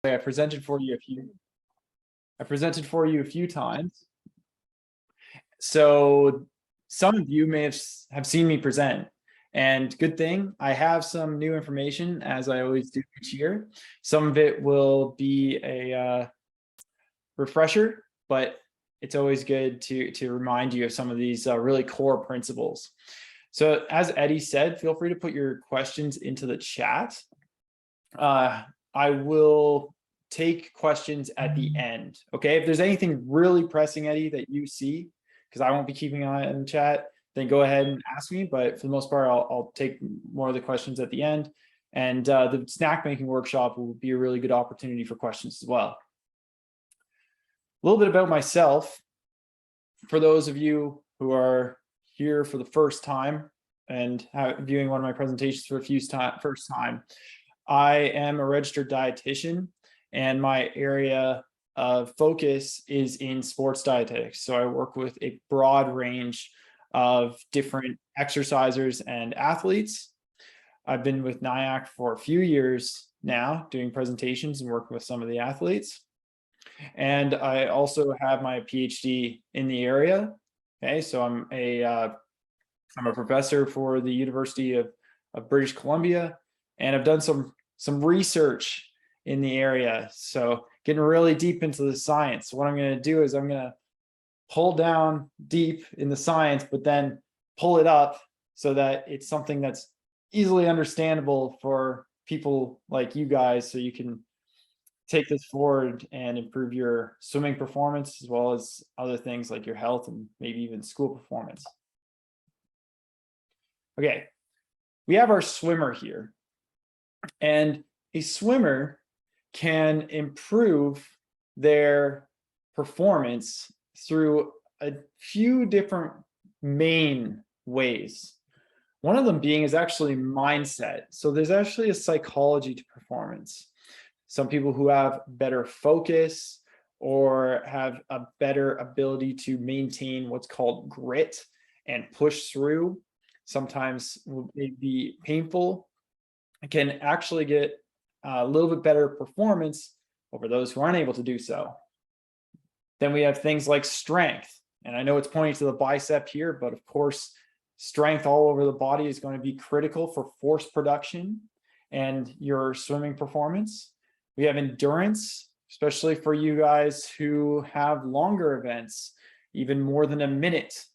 I presented for you a few times. So some of you may have seen me present, and good thing I have some new information, as I always do each year. Some of it will be a refresher, but it's always good to remind you of some of these really core principles. So as Eddie said, feel free to put your questions into the chat. I will take questions at the end. Okay, if there's anything really pressing, Eddie, that you see, because I won't be keeping an eye on the chat, then go ahead and ask me. But for the most part, I'll take more of the questions at the end. And the snack making workshop will be a really good opportunity for questions as well. A little bit about myself. For those of you who are here for the first time and viewing one of my presentations for the first time, I am a registered dietitian, and my area of focus is in sports dietetics. So I work with a broad range of different exercisers and athletes. I've been with NIAC for a few years now, doing presentations and working with some of the athletes. And I also have my PhD in the area. Okay, so I'm a professor for the University of British Columbia, and I've done some research in the area. So getting really deep into the science. So what I'm going to do is I'm going to pull down deep in the science, but then pull it up so that it's something that's easily understandable for people like you guys, so you can take this forward and improve your swimming performance, as well as other things like your health and maybe even school performance. Okay, we have our swimmer here, and a swimmer can improve their performance through a few different main ways. One of them being is actually mindset. So there's actually a psychology to performance. Some people who have better focus or have a better ability to maintain what's called grit and push through, sometimes may be painful, can actually get a little bit better performance over those who aren't able to do so. Then we have things like strength. And I know it's pointing to the bicep here, but of course, strength all over the body is going to be critical for force production and your swimming performance. We have endurance, especially for you guys who have longer events, even more than a minute,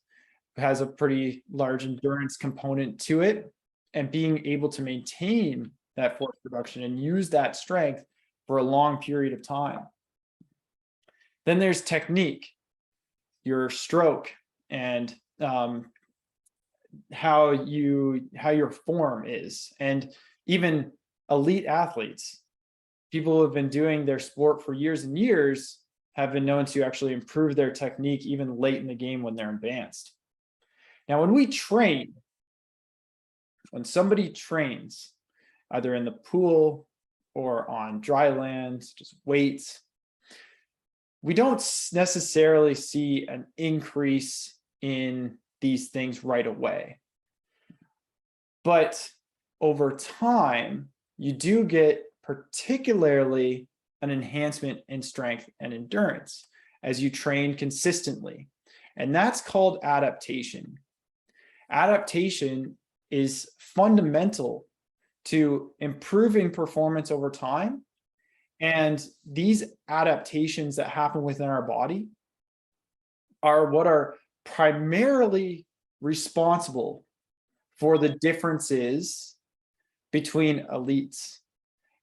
has a pretty large endurance component to it, and being able to maintain that force production and use that strength for a long period of time. Then there's technique, your stroke, and how your form is. And even elite athletes, people who have been doing their sport for years and years, have been known to actually improve their technique even late in the game when they're advanced. Now, when somebody trains, either in the pool or on dry land, just weights, we don't necessarily see an increase in these things right away. But over time, you do get particularly an enhancement in strength and endurance as you train consistently. And that's called adaptation. Adaptation is fundamental to improving performance over time. And these adaptations that happen within our body are what are primarily responsible for the differences between elites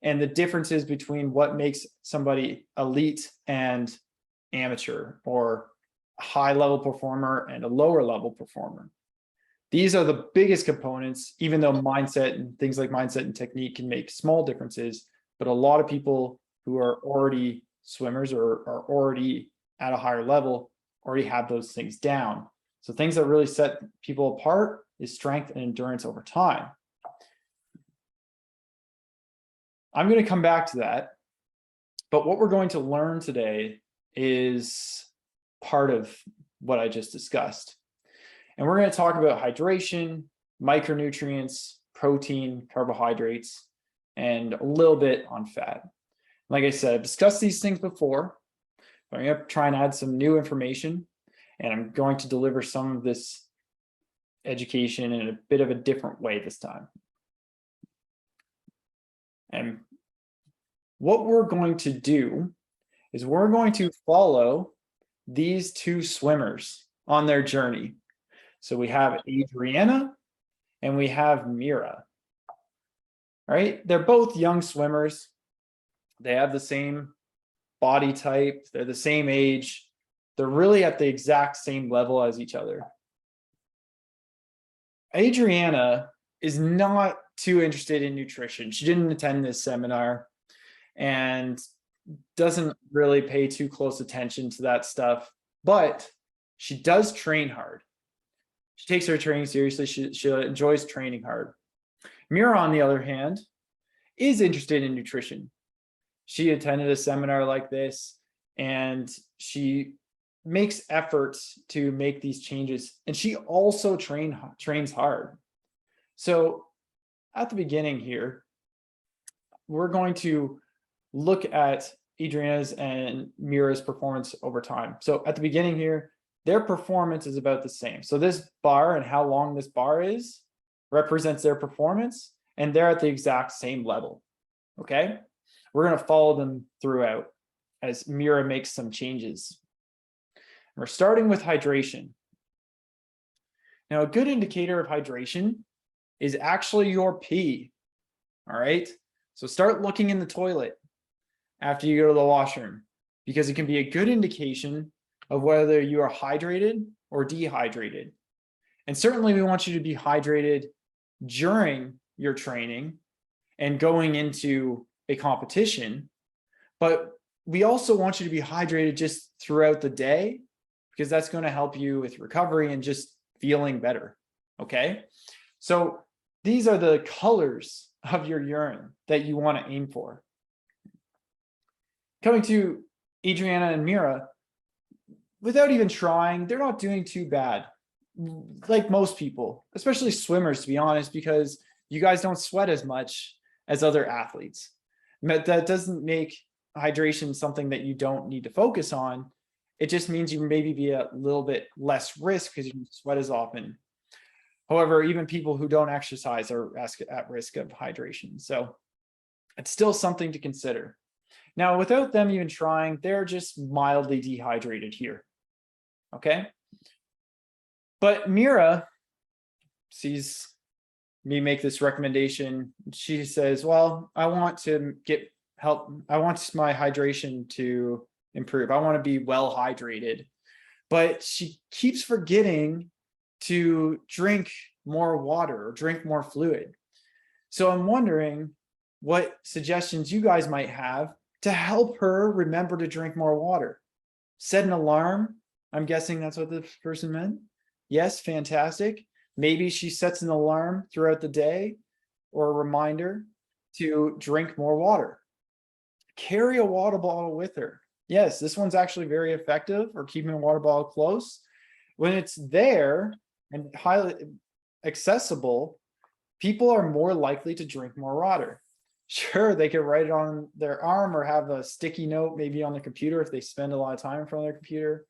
and the differences between what makes somebody elite and amateur, or a high level performer and a lower level performer. These are the biggest components, even though mindset and things like mindset and technique can make small differences, but a lot of people who are already swimmers or are already at a higher level already have those things down. So things that really set people apart is strength and endurance over time. I'm going to come back to that, but what we're going to learn today is part of what I just discussed. And we're going to talk about hydration, micronutrients, protein, carbohydrates, and a little bit on fat. Like I said, I've discussed these things before. I'm going to try and add some new information, and I'm going to deliver some of this education in a bit of a different way this time. And what we're going to do is we're going to follow these two swimmers on their journey. So we have Adriana and we have Mira. All right, they're both young swimmers. They have the same body type, they're the same age, they're really at the exact same level as each other. Adriana is not too interested in nutrition. She didn't attend this seminar and doesn't really pay too close attention to that stuff, but she does train hard. She takes her training seriously. She enjoys training hard. Mira, on the other hand, is interested in nutrition. She attended a seminar like this, and she makes efforts to make these changes. And she also trains hard. So at the beginning here, we're going to look at Adriana's and Mira's performance over time. So at the beginning here, their performance is about the same. So this bar and how long this bar is represents their performance, and they're at the exact same level. Okay, we're going to follow them throughout as Mira makes some changes. We're starting with hydration. Now, a good indicator of hydration is actually your pee. All right, so start looking in the toilet after you go to the washroom, because it can be a good indication of whether you are hydrated or dehydrated. And certainly we want you to be hydrated during your training and going into a competition, but we also want you to be hydrated just throughout the day, because that's going to help you with recovery and just feeling better. Okay, so these are the colors of your urine that you want to aim for. Coming to Adriana and Mira, without even trying, they're not doing too bad, like most people, especially swimmers, to be honest, because you guys don't sweat as much as other athletes. But that doesn't make hydration something that you don't need to focus on. It just means you maybe be a little bit less risk because you don't sweat as often. However, even people who don't exercise are at risk of hydration. So it's still something to consider. Now, without them even trying, they're just mildly dehydrated here. Okay. But Mira sees me make this recommendation. She says, well, I want to get help. I want my hydration to improve. I want to be well hydrated. But she keeps forgetting to drink more water or drink more fluid. So I'm wondering what suggestions you guys might have to help her remember to drink more water. Set an alarm. I'm guessing that's what the person meant. Yes, fantastic. Maybe she sets an alarm throughout the day or a reminder to drink more water. Carry a water bottle with her. Yes, this one's actually very effective, or keeping a water bottle close. When it's there and highly accessible, people are more likely to drink more water. Sure, they could write it on their arm or have a sticky note maybe on their computer if they spend a lot of time in front of their computer.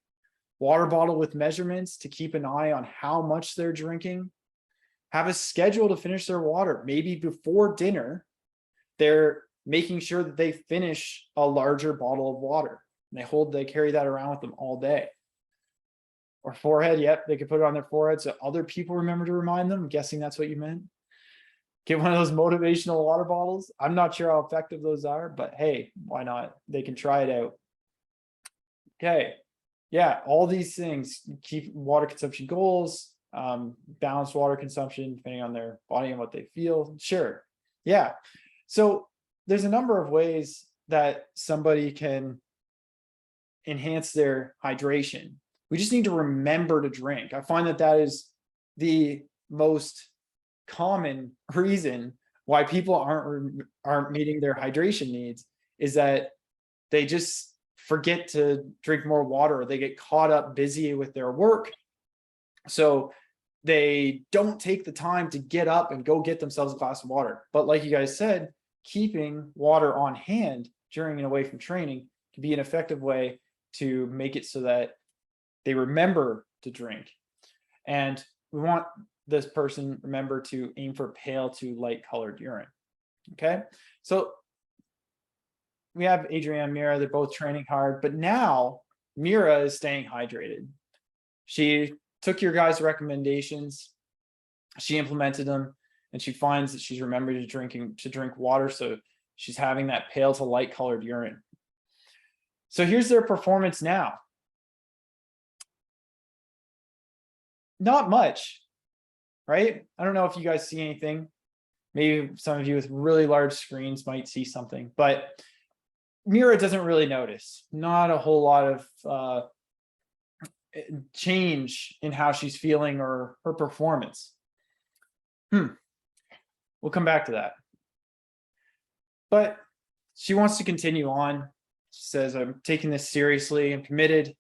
Water bottle with measurements to keep an eye on how much they're drinking. Have a schedule to finish their water. Maybe before dinner, they're making sure that they finish a larger bottle of water. And they carry that around with them all day. Or forehead, yep, they could put it on their forehead so other people remember to remind them. I'm guessing that's what you meant. Get one of those motivational water bottles. I'm not sure how effective those are, but hey, why not? They can try it out. Okay. Yeah, all these things, keep water consumption goals, balanced water consumption, depending on their body and what they feel. Sure. Yeah. So there's a number of ways that somebody can enhance their hydration. We just need to remember to drink. I find that that is the most common reason why people aren't meeting their hydration needs, is that they just forget to drink more water, or they get caught up busy with their work. So they don't take the time to get up and go get themselves a glass of water. But like you guys said, keeping water on hand during and away from training can be an effective way to make it so that they remember to drink. And we want this person, remember, to aim for pale to light colored urine. Okay, so we have Adrienne and Mira, they're both training hard, but now Mira is staying hydrated. She took your guys' recommendations, she implemented them, and she finds that she's remembered to drink water, so she's having that pale to light colored urine. So here's their performance now. Not much, right? I don't know if you guys see anything. Maybe some of you with really large screens might see something, but Mira doesn't really notice. Not a whole lot of change in how she's feeling or her performance. We'll come back to that. But she wants to continue on. She says, I'm taking this seriously, I'm committed.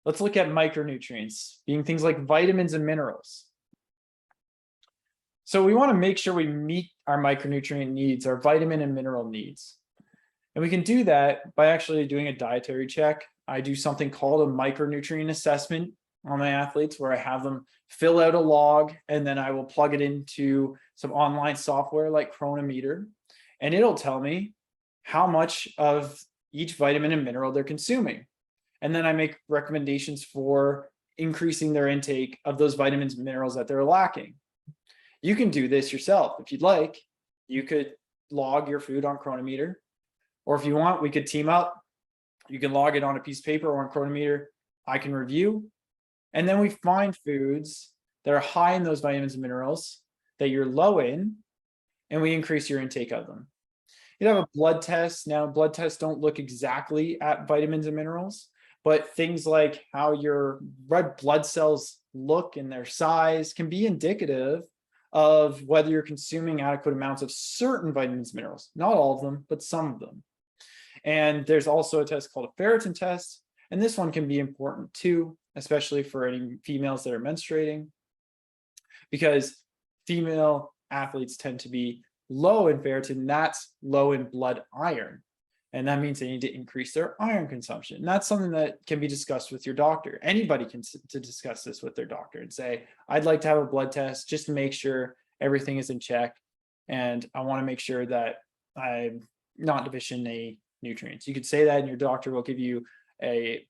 Let's look at micronutrients, being things like vitamins and minerals. So we want to make sure we meet our micronutrient needs, our vitamin and mineral needs. And we can do that by actually doing a dietary check. I do something called a micronutrient assessment on my athletes, where I have them fill out a log, and then I will plug it into some online software like Chronometer, and it'll tell me how much of each vitamin and mineral they're consuming. And then I make recommendations for increasing their intake of those vitamins and minerals that they're lacking. You can do this yourself if you'd like. You could log your food on Chronometer, or if you want, we could team up. You can log it on a piece of paper or on Chronometer. I can review. And then we find foods that are high in those vitamins and minerals that you're low in, and we increase your intake of them. You have a blood test. Now, blood tests don't look exactly at vitamins and minerals, but things like how your red blood cells look and their size can be indicative of whether you're consuming adequate amounts of certain vitamins and minerals. Not all of them, but some of them. And there's also a test called a ferritin test, and this one can be important too, especially for any females that are menstruating, because female athletes tend to be low in ferritin, that's low in blood iron. And that means they need to increase their iron consumption. And that's something that can be discussed with your doctor. Anybody can discuss this with their doctor and say, I'd like to have a blood test just to make sure everything is in check. And I want to make sure that I'm not deficient in any nutrients. You could say that, and your doctor will give you a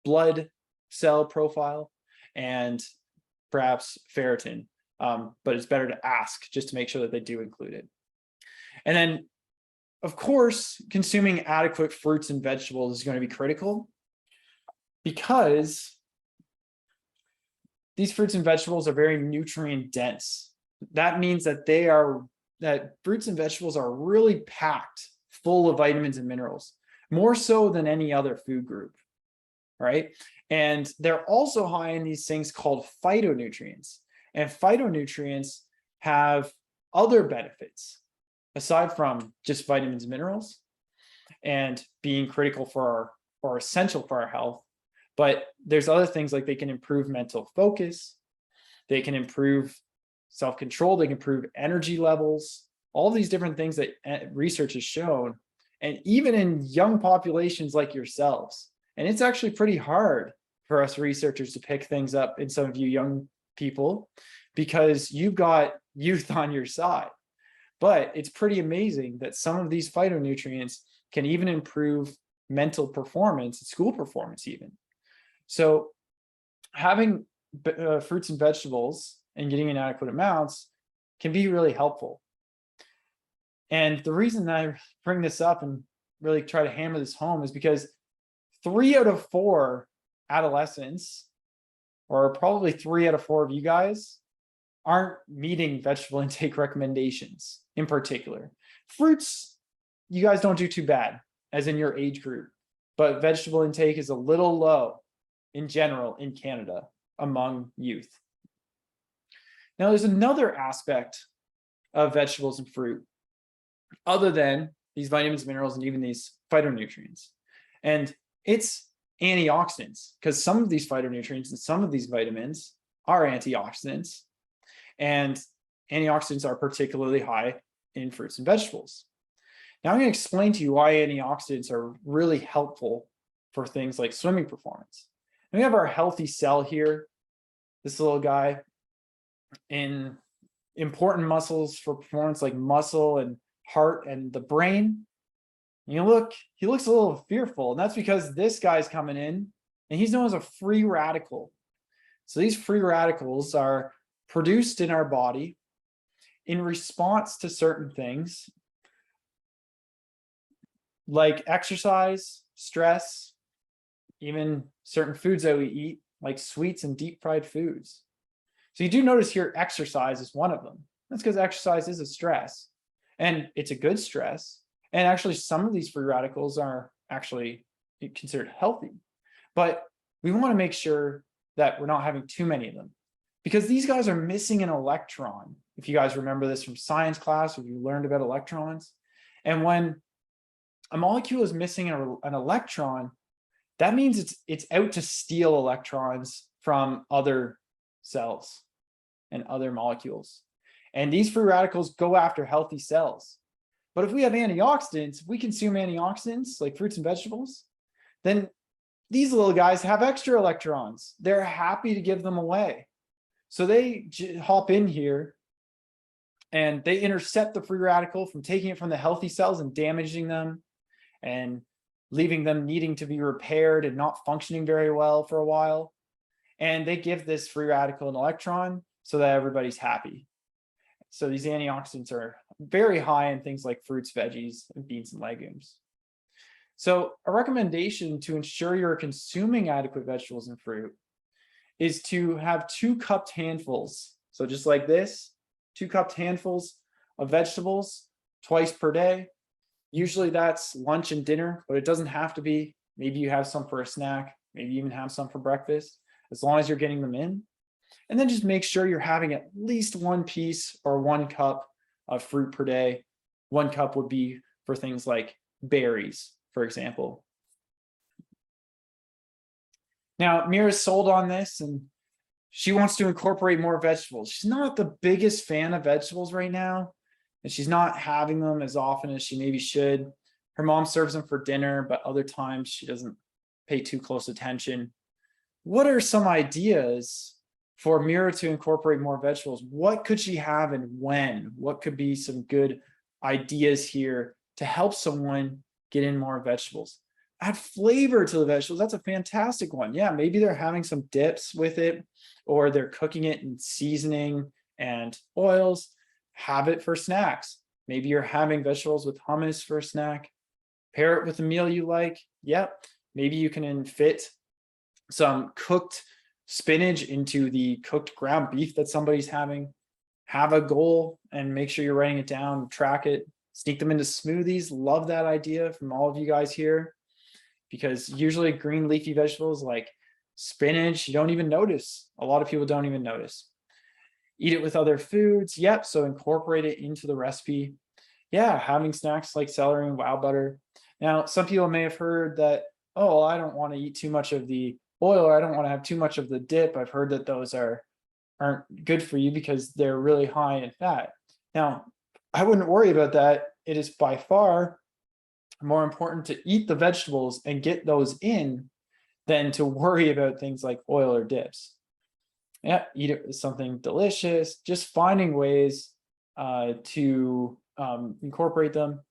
blood cell profile and perhaps ferritin. But it's better to ask just to make sure that they do include it. And then, of course, consuming adequate fruits and vegetables is going to be critical, because these fruits and vegetables are very nutrient dense. That means that fruits and vegetables are really packed full of vitamins and minerals, more so than any other food group, right? And they're also high in these things called phytonutrients. And phytonutrients have other benefits aside from just vitamins and minerals and being critical for or essential for our health. But there's other things like they can improve mental focus, they can improve self-control, they can improve energy levels, all these different things that research has shown. And even in young populations like yourselves, and it's actually pretty hard for us researchers to pick things up in some of you young people, because you've got youth on your side. But it's pretty amazing that some of these phytonutrients can even improve mental performance, school performance even. So having fruits and vegetables and getting in adequate amounts can be really helpful. And the reason that I bring this up and really try to hammer this home is because 3 out of 4 adolescents, or probably 3 out of 4 of you guys, aren't meeting vegetable intake recommendations in particular. Fruits, you guys don't do too bad, as in your age group, but vegetable intake is a little low in general in Canada among youth. Now, there's another aspect of vegetables and fruit other than these vitamins, minerals, and even these phytonutrients. And it's antioxidants, because some of these phytonutrients and some of these vitamins are antioxidants, and antioxidants are particularly high in fruits and vegetables. Now I'm going to explain to you why antioxidants are really helpful for things like swimming performance. And we have our healthy cell here, this little guy, in important muscles for performance like muscle and heart and the brain. You look, he looks a little fearful, and that's because this guy's coming in and he's known as a free radical. So these free radicals are produced in our body in response to certain things like exercise, stress, even certain foods that we eat, like sweets and deep fried foods. So you do notice here exercise is one of them. That's because exercise is a stress, and it's a good stress. And actually, some of these free radicals are actually considered healthy. But we want to make sure that we're not having too many of them, because these guys are missing an electron. If you guys remember this from science class, or you learned about electrons. And when a molecule is missing an electron, that means it's out to steal electrons from other cells and other molecules. And these free radicals go after healthy cells. But if we have antioxidants, if we consume antioxidants like fruits and vegetables, then these little guys have extra electrons. They're happy to give them away. So they hop in here and they intercept the free radical from taking it from the healthy cells and damaging them and leaving them needing to be repaired and not functioning very well for a while. And they give this free radical an electron so that everybody's happy. So these antioxidants are very high in things like fruits, veggies, and beans and legumes. So a recommendation to ensure you're consuming adequate vegetables and fruit is to have 2 cupped handfuls. So just like this, 2 cupped handfuls of vegetables twice per day. Usually that's lunch and dinner, but it doesn't have to be. Maybe you have some for a snack, maybe you even have some for breakfast, as long as you're getting them in. And then just make sure you're having at least 1 piece or 1 cup of fruit per day. 1 cup would be for things like berries, for example. Now, Mira's sold on this and she wants to incorporate more vegetables. She's not the biggest fan of vegetables right now, and she's not having them as often as she maybe should. Her mom serves them for dinner, but other times she doesn't pay too close attention. What are some ideas for Mira to incorporate more vegetables? What could she have and when? What could be some good ideas here to help someone get in more vegetables? Add flavor to the vegetables. That's a fantastic one. Yeah, maybe they're having some dips with it, or they're cooking it in seasoning and oils. Have it for snacks. Maybe you're having vegetables with hummus for a snack. Pair it with a meal you like. Yep. Maybe you can fit some cooked spinach into the cooked ground beef that somebody's having. Have a goal and make sure you're writing it down, track it, sneak them into smoothies. Love that idea from all of you guys here, because usually green leafy vegetables like spinach, you don't even notice. A lot of people don't even notice. Eat it with other foods. Yep. So incorporate it into the recipe. Yeah. Having snacks like celery and wow butter. Now, some people may have heard that, oh, I don't want to eat too much of the oil, or I don't want to have too much of the dip. I've heard that those aren't good for you because they're really high in fat. Now, I wouldn't worry about that. It is by far more important to eat the vegetables and get those in than to worry about things like oil or dips. Yeah, eat it with something delicious, just finding ways to incorporate them.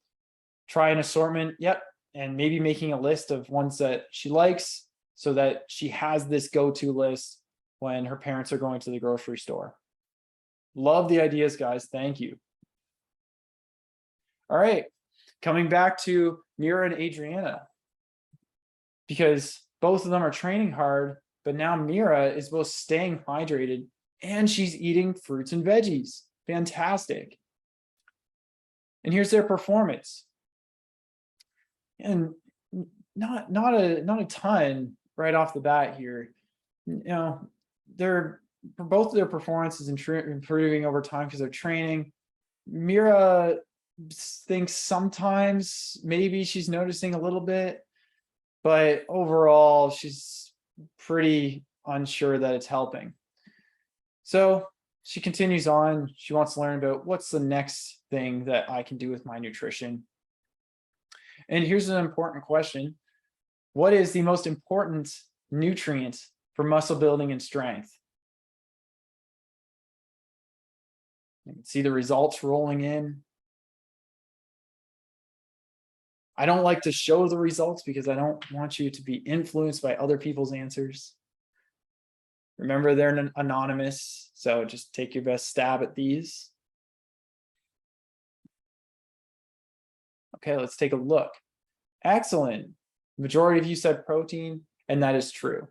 Try an assortment, yep, and maybe making a list of ones that she likes so that she has this go-to list when her parents are going to the grocery store. Love the ideas, guys. Thank you. All right, coming back to Mira and Adriana, because both of them are training hard, but now Mira is both staying hydrated and she's eating fruits and veggies. Fantastic. And here's their performance. And not a ton right off the bat here. You know, both of their performances improving over time because they're training. Mira thinks sometimes maybe she's noticing a little bit, but overall she's pretty unsure that it's helping. So she continues on. She wants to learn about what's the next thing that I can do with my nutrition. And here's an important question. What is the most important nutrient for muscle building and strength? You can see the results rolling in. I don't like to show the results because I don't want you to be influenced by other people's answers. Remember, they're anonymous, so just take your best stab at these. Okay, let's take a look. Excellent. Majority of you said protein, and that is true.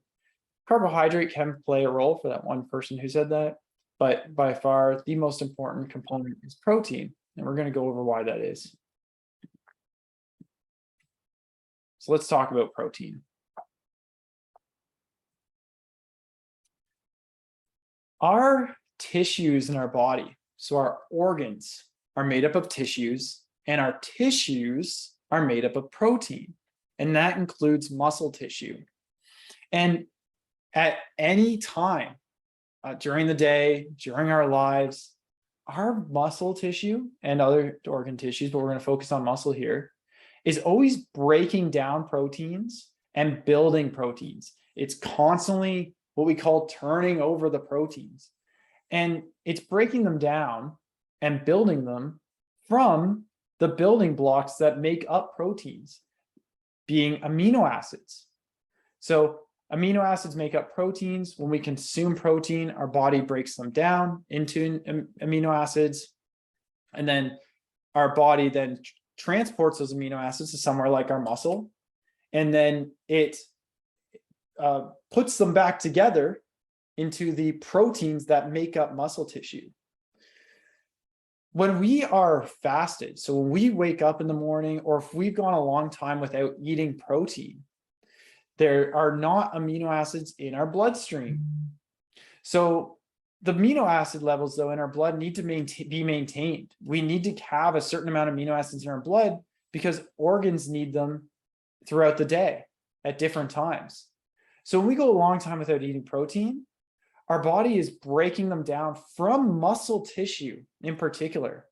Carbohydrate can play a role for that one person who said that, but by far the most important component is protein, and we're going to go over why that is. So let's talk about protein. Our tissues in our body, so our organs, are made up of tissues, and our tissues are made up of protein, and that includes muscle tissue. And at any time during the day, during our lives, our muscle tissue and other organ tissues, but we're going to focus on muscle here, is always breaking down proteins and building proteins. It's constantly what we call turning over the proteins. And it's breaking them down and building them from the building blocks that make up proteins, being amino acids. So amino acids make up proteins. When we consume protein, our body breaks them down into amino acids. And then our body then transports those amino acids to somewhere like our muscle. And then it puts them back together into the proteins that make up muscle tissue. When we are fasted, so when we wake up in the morning, or if we've gone a long time without eating protein, there are not amino acids in our bloodstream. So the amino acid levels, though, in our blood need to be maintained. We need to have a certain amount of amino acids in our blood because organs need them throughout the day at different times. So when we go a long time without eating protein, our body is breaking them down from muscle tissue in particular,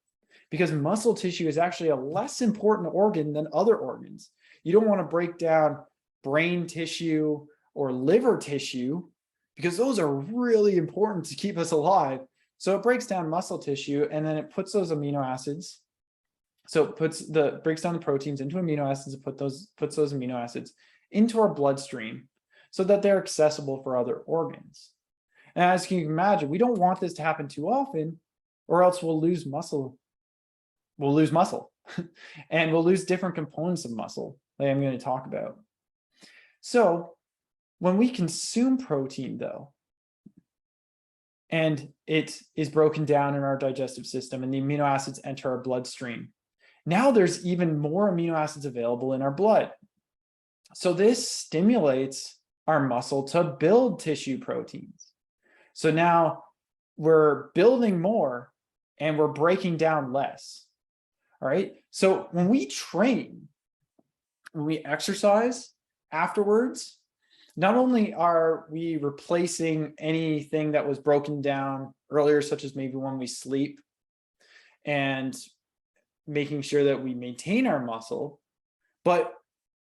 because muscle tissue is actually a less important organ than other organs. You don't want to break down brain tissue or liver tissue because those are really important to keep us alive. So it breaks down muscle tissue and then it puts those amino acids. So it breaks down the proteins into amino acids and puts those amino acids into our bloodstream so that they're accessible for other organs. And as you can imagine, we don't want this to happen too often, or else we'll lose muscle. We'll lose muscle and we'll lose different components of muscle that I'm going to talk about. So when we consume protein, though, and it is broken down in our digestive system and the amino acids enter our bloodstream, now there's even more amino acids available in our blood. So this stimulates our muscle to build tissue proteins. So now we're building more and we're breaking down less. All right. So when we train, when we exercise afterwards, not only are we replacing anything that was broken down earlier, such as maybe when we sleep, and making sure that we maintain our muscle, but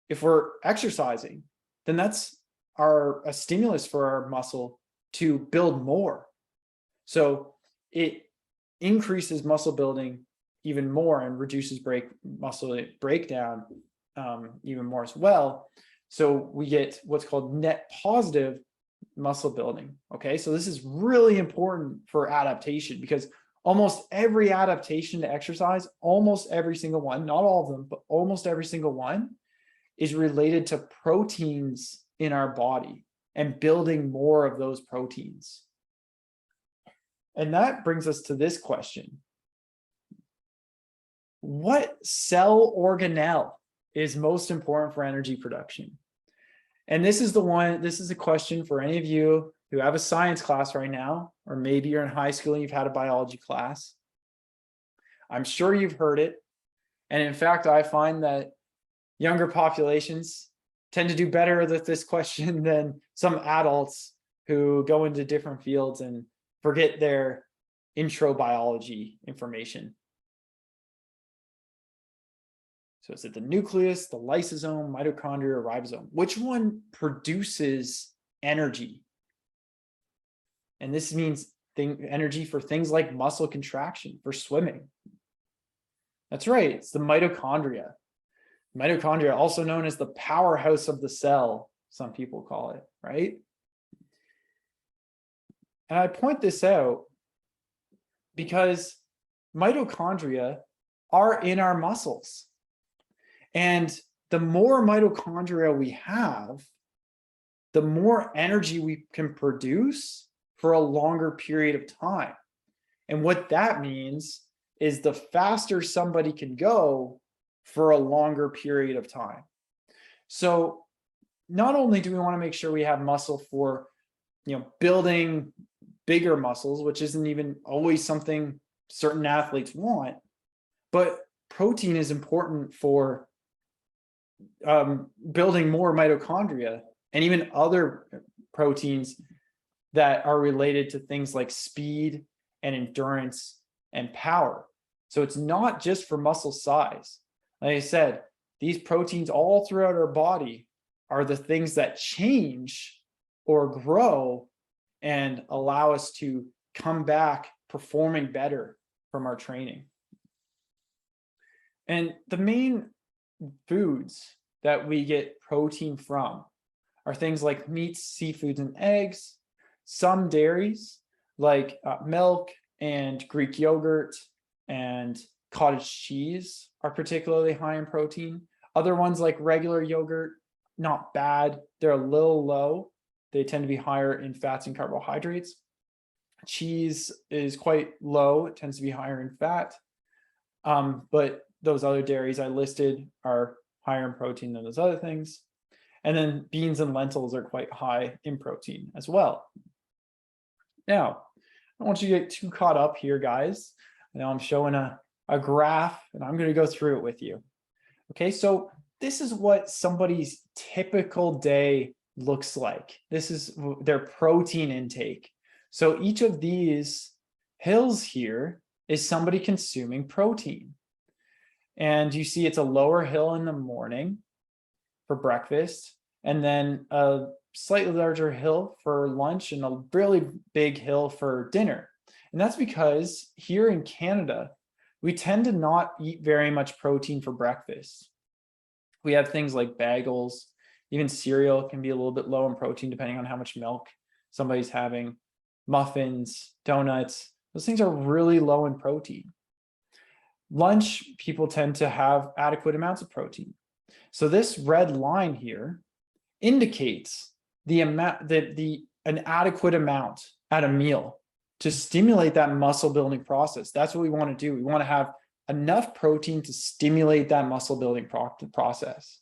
if we're exercising, then that's a stimulus for our muscle to build more. So it increases muscle building even more and reduces muscle breakdown even more as well. So we get what's called net positive muscle building. Okay, so this is really important for adaptation because almost every adaptation to exercise, almost every single one, not all of them, but almost every single one is related to proteins in our body and building more of those proteins. And that brings us to this question. What cell organelle is most important for energy production? And this is a question for any of you who have a science class right now, or maybe you're in high school and you've had a biology class. I'm sure you've heard it. And in fact, I find that younger populations tend to do better with this question than some adults who go into different fields and forget their intro biology information. So is it the nucleus, the lysosome, mitochondria, or ribosome? Which one produces energy? And this means energy for things like muscle contraction, for swimming. That's right, it's the mitochondria. Mitochondria, also known as the powerhouse of the cell, some people call it, right? And I point this out because mitochondria are in our muscles. And the more mitochondria we have, the more energy we can produce for a longer period of time. And what that means is the faster somebody can go for a longer period of time. So not only do we want to make sure we have muscle for, building bigger muscles, which isn't even always something certain athletes want, but protein is important for building more mitochondria and even other proteins that are related to things like speed and endurance and power. So it's not just for muscle size. Like I said, these proteins all throughout our body are the things that change or grow and allow us to come back performing better from our training. And the main foods that we get protein from are things like meats, seafoods, and eggs, some dairies like milk and Greek yogurt and cottage cheese are particularly high in protein. Other ones like regular yogurt, not bad. They're a little low. They tend to be higher in fats and carbohydrates. Cheese is quite low. It tends to be higher in fat. But those other dairies I listed are higher in protein than those other things. And then beans and lentils are quite high in protein as well. Now, I don't want you to get too caught up here, guys. Now I'm showing a graph and I'm going to go through it with you. Okay, so this is what somebody's typical day looks like. This is their protein intake. So each of these hills here is somebody consuming protein. And you see it's a lower hill in the morning for breakfast, and then a slightly larger hill for lunch and a really big hill for dinner. And that's because here in Canada, we tend to not eat very much protein for breakfast. We have things like bagels, even cereal can be a little bit low in protein depending on how much milk somebody's having, muffins, donuts, those things are really low in protein. Lunch, people tend to have adequate amounts of protein. So this red line here indicates the amount an adequate amount at a meal to stimulate that muscle building process. That's what we want to do. We want to have enough protein to stimulate that muscle building process.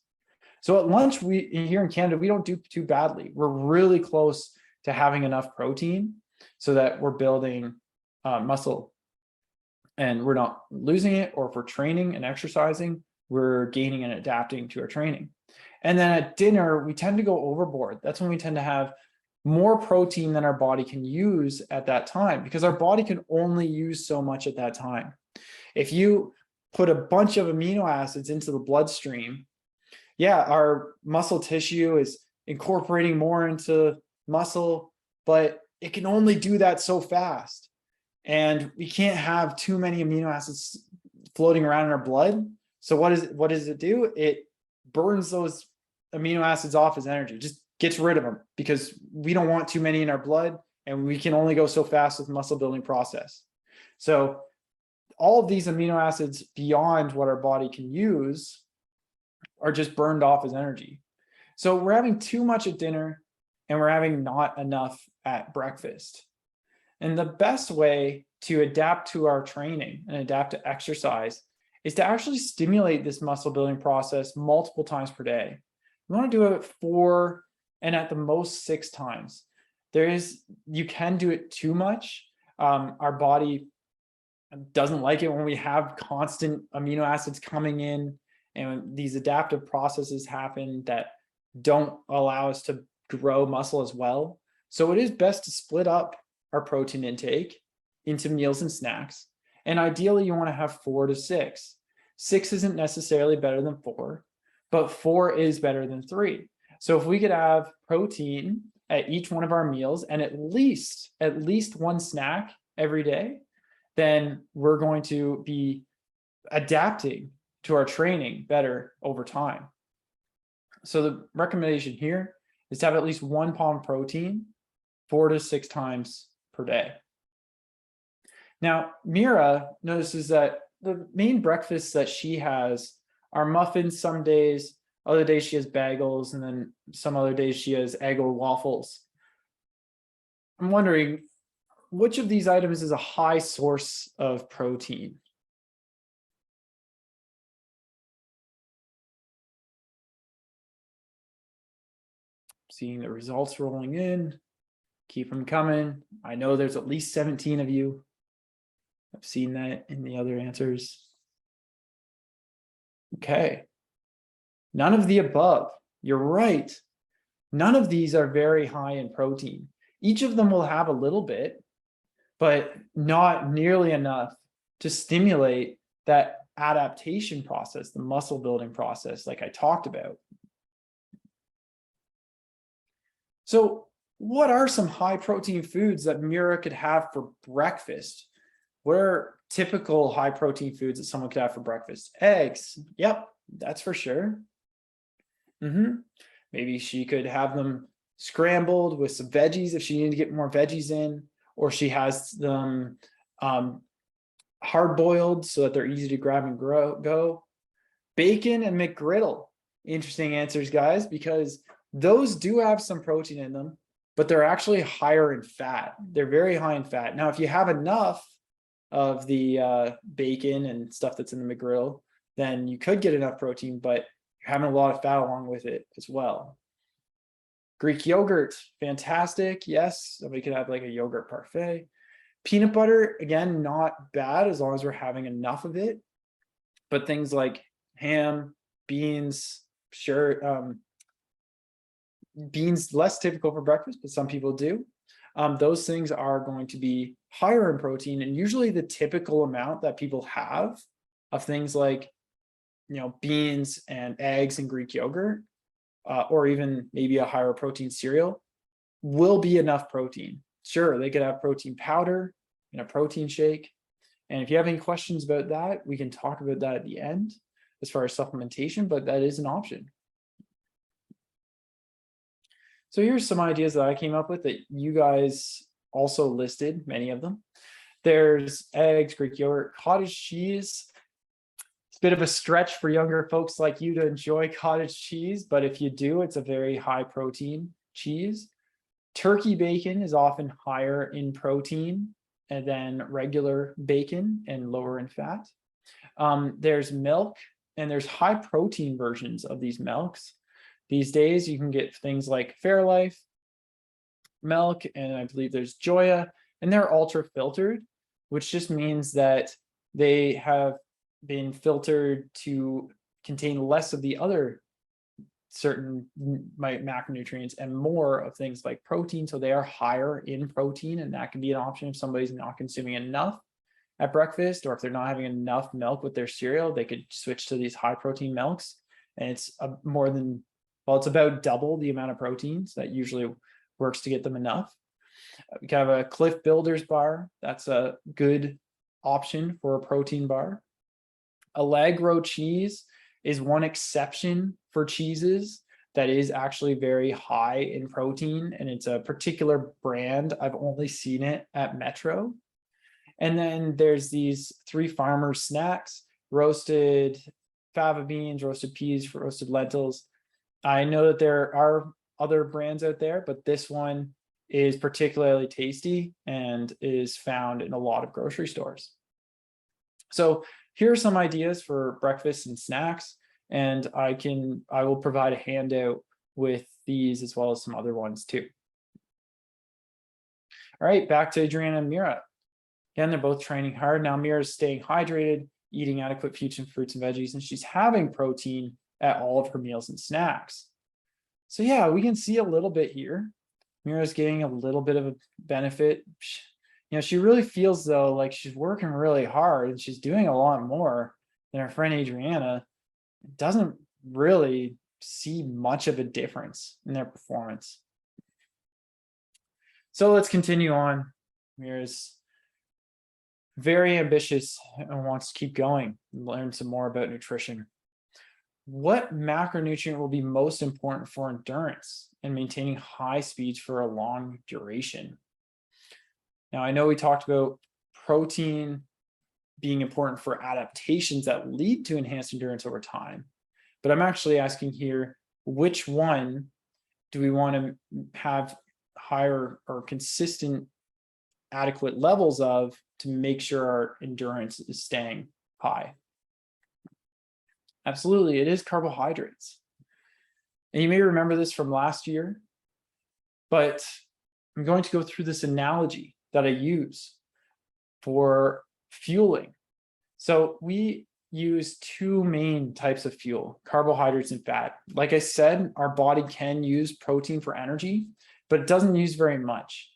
So at lunch, here in Canada, we don't do too badly. We're really close to having enough protein so that we're building muscle and we're not losing it, or if we're training and exercising, we're gaining and adapting to our training. And then at dinner, we tend to go overboard. That's when we tend to have more protein than our body can use at that time, because our body can only use so much at that time. If you put a bunch of amino acids into the bloodstream, yeah, our muscle tissue is incorporating more into muscle, but it can only do that so fast. And we can't have too many amino acids floating around in our blood. So what does it do? It burns those amino acids off as energy, just gets rid of them, because we don't want too many in our blood and we can only go so fast with muscle building process. So all of these amino acids beyond what our body can use are just burned off as energy. So we're having too much at dinner and we're having not enough at breakfast. And the best way to adapt to our training and adapt to exercise is to actually stimulate this muscle building process multiple times per day. We want to do it 4 and at the most 6 times. You can do it too much. Our body doesn't like it when we have constant amino acids coming in and these adaptive processes happen that don't allow us to grow muscle as well. So it is best to split up our protein intake into meals and snacks. And ideally you want to have 4 to 6. 6 isn't necessarily better than 4, but 4 is better than 3. So if we could have protein at each one of our meals and at least one snack every day, then we're going to be adapting to our training better over time. So the recommendation here is to have at least 1 pound of protein 4 to 6 times per day. Now, Mira notices that the main breakfasts that she has are muffins some days, other days she has bagels, and then some other days she has egg or waffles. I'm wondering, which of these items is a high source of protein? Seeing the results rolling in. Keep them coming. I know there's at least 17 of you. I've seen that in the other answers. Okay. None of the above. You're right. None of these are very high in protein. Each of them will have a little bit, but not nearly enough to stimulate that adaptation process, the muscle building process, like I talked about. So what are some high protein foods that Mira could have for breakfast? What are typical high protein foods that someone could have for breakfast? Eggs. Yep, that's for sure. Maybe she could have them scrambled with some veggies if she needed to get more veggies in, or she has them hard boiled so that they're easy to grab and go. Bacon and McGriddle. Interesting answers, guys, because those do have some protein in them, but they're actually higher in fat. They're very high in fat. Now, if you have enough of the bacon and stuff that's in the McGriddle, then you could get enough protein, but you're having a lot of fat along with it as well. Greek yogurt, fantastic. Yes, we could have like a yogurt parfait. Peanut butter, again, not bad as long as we're having enough of it. But things like ham, beans, sure, beans less typical for breakfast, but some people do. Those things are going to be higher in protein, and usually the typical amount that people have of things like, beans and eggs and Greek yogurt, or even maybe a higher protein cereal, will be enough protein. Sure, they could have protein powder in a protein shake. And if you have any questions about that, we can talk about that at the end as far as supplementation, but that is an option. So here's some ideas that I came up with that you guys also listed, many of them. There's eggs, Greek yogurt, cottage cheese. It's a bit of a stretch for younger folks like you to enjoy cottage cheese, but if you do, it's a very high protein cheese. Turkey bacon is often higher in protein than regular bacon and lower in fat. There's milk, and there's high protein versions of these milks. These days, you can get things like Fairlife milk, and I believe there's Joya, and they're ultra filtered, which just means that they have been filtered to contain less of the other certain macronutrients and more of things like protein. So they are higher in protein, and that can be an option if somebody's not consuming enough at breakfast, or if they're not having enough milk with their cereal, they could switch to these high protein milks. And it's it's about double the amount of proteins that usually works to get them enough. We can have a Cliff Builders bar. That's a good option for a protein bar. Allegro cheese is one exception for cheeses that is actually very high in protein, and it's a particular brand. I've only seen it at Metro. And then there's these Three Farmers snacks: roasted fava beans, roasted peas, roasted lentils. I know that there are other brands out there, but this one is particularly tasty and is found in a lot of grocery stores. So here are some ideas for breakfast and snacks, and I will provide a handout with these as well as some other ones too. All right, back to Adriana and Mira. Again, they're both training hard. Now Mira's staying hydrated, eating adequate fruits and veggies, and she's having protein at all of her meals and snacks. So yeah, we can see a little bit here. Mira's getting a little bit of a benefit. She really feels though like she's working really hard and she's doing a lot more and our friend Adriana doesn't really see much of a difference in their performance. So let's continue on. Here's very ambitious and wants to keep going and learn some more about nutrition. What macronutrient will be most important for endurance and maintaining high speeds for a long duration? Now, I know we talked about protein being important for adaptations that lead to enhanced endurance over time, but I'm actually asking here, which one do we want to have higher or consistent adequate levels of to make sure our endurance is staying high? Absolutely, it is carbohydrates. And you may remember this from last year, but I'm going to go through this analogy that I use for fueling. So we use two main types of fuel, carbohydrates and fat. Like I said, our body can use protein for energy, but it doesn't use very much.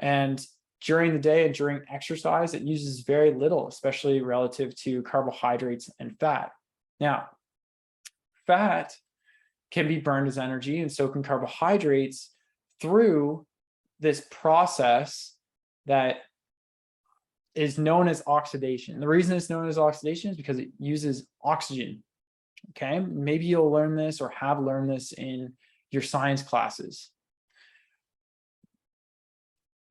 And during the day and during exercise, it uses very little, especially relative to carbohydrates and fat. Now, fat can be burned as energy, and so can carbohydrates through this process that is known as oxidation. The reason it's known as oxidation is because it uses oxygen. Okay, maybe you'll learn this or have learned this in your science classes.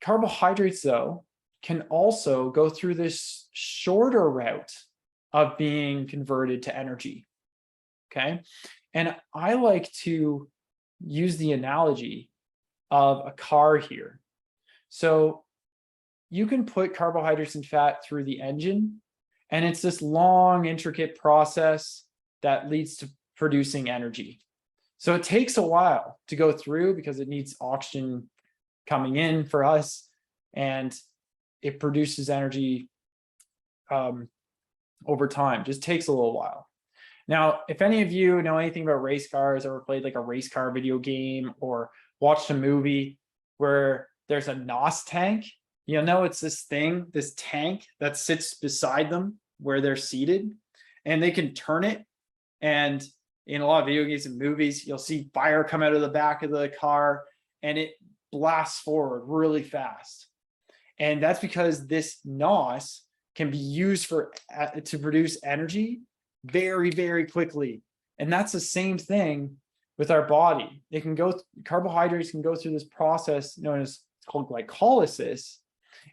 Carbohydrates, though, can also go through this shorter route of being converted to energy. Okay, and I like to use the analogy of a car here. So you can put carbohydrates and fat through the engine, and it's this long, intricate process that leads to producing energy. So it takes a while to go through because it needs oxygen coming in for us, and it produces energy over time. Just takes a little while. Now, if any of you know anything about race cars or played like a race car video game or watched a movie where there's a NOS tank, you'll know it's this thing, this tank that sits beside them where they're seated, and they can turn it. And in a lot of video games and movies, you'll see fire come out of the back of the car and it blasts forward really fast. And that's because this NOS can be used to produce energy very, very quickly. And that's the same thing with our body. It can go, carbohydrates can go through this process known as called glycolysis,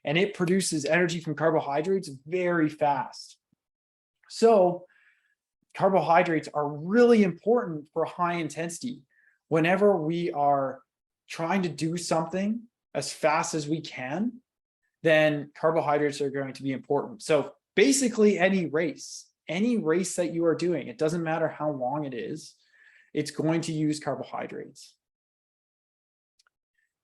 and it produces energy from carbohydrates very fast. So carbohydrates are really important for high intensity. Whenever we are trying to do something as fast as we can, then carbohydrates are going to be important. So basically any race that you are doing, it doesn't matter how long it is, it's going to use carbohydrates.